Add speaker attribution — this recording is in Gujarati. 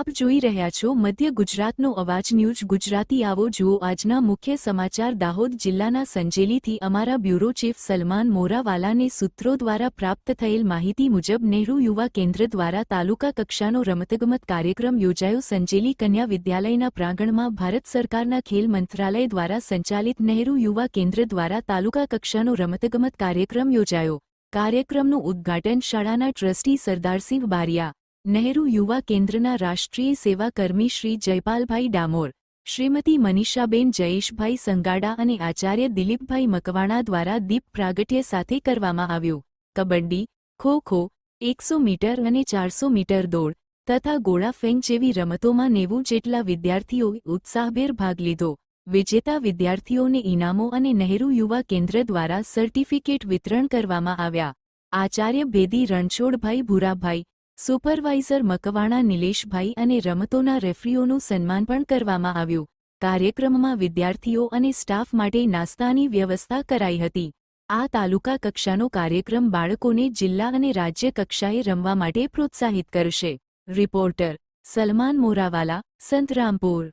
Speaker 1: આપ જોઈ રહ્યા છો મધ્ય ગુજરાતનો અવાજ ન્યૂઝ ગુજરાતી। આવો જુઓ આજના મુખ્ય સમાચાર। દાહોદ જિલ્લાના સંજેલીથી અમારા બ્યુરો ચીફ સલમાન મોરાવાલાને સૂત્રો દ્વારા પ્રાપ્ત થયેલ માહિતી મુજબ નહેરુ યુવા કેન્દ્ર દ્વારા તાલુકા કક્ષાનો રમતગમત કાર્યક્રમ યોજાયો। સંજેલી કન્યા વિદ્યાલયના પ્રાંગણમાં ભારત સરકારના ખેલ મંત્રાલય દ્વારા સંચાલિત નહેરુ યુવા કેન્દ્ર દ્વારા તાલુકા કક્ષાનો રમતગમત કાર્યક્રમ યોજાયો। કાર્યક્રમનું ઉદ્ઘાટન શાળાના ટ્રસ્ટી સરદારસિંહ બારિયા, નહેરુ યુવા કેન્દ્રના રાષ્ટ્રીય સેવા કર્મી શ્રી જયપાલભાઈ ડામોર, શ્રીમતી મનીષાબેન જયેશભાઈ સંગાડા અને આચાર્ય દિલીપભાઈ મકવાણા દ્વારા દીપ પ્રાગટ્ય સાથે કરવામાં આવ્યું। કબડ્ડી, ખો-ખો, 100 મીટર અને 400 મીટર દોડ તથા ગોળા ફેંક જેવી રમતોમાં 90 જેટલા વિદ્યાર્થીઓએ ઉત્સાહભેર ભાગ લીધો। વિજેતા વિદ્યાર્થીઓને ઇનામો અને નહેરુ યુવા કેન્દ્ર દ્વારા સર્ટિફિકેટ વિતરણ કરવામાં આવ્યા। આચાર્ય ભેદી રણછોડભાઈ ભૂરાભાઈ, સુપરવાઇઝર મકવાણા નિલેશભાઈ અને રમતોના રેફરીઓનું સન્માન પણ કરવામાં આવ્યું। કાર્યક્રમમાં વિદ્યાર્થીઓ અને સ્ટાફ માટે નાસ્તાની વ્યવસ્થા કરાઈ હતી। આ તાલુકા કક્ષાનો કાર્યક્રમ બાળકોને જિલ્લા અને રાજ્ય કક્ષાએ રમવા માટે પ્રોત્સાહિત કરશે। રિપોર્ટર સલમાન મોરાવાલા, સંતરામપુર।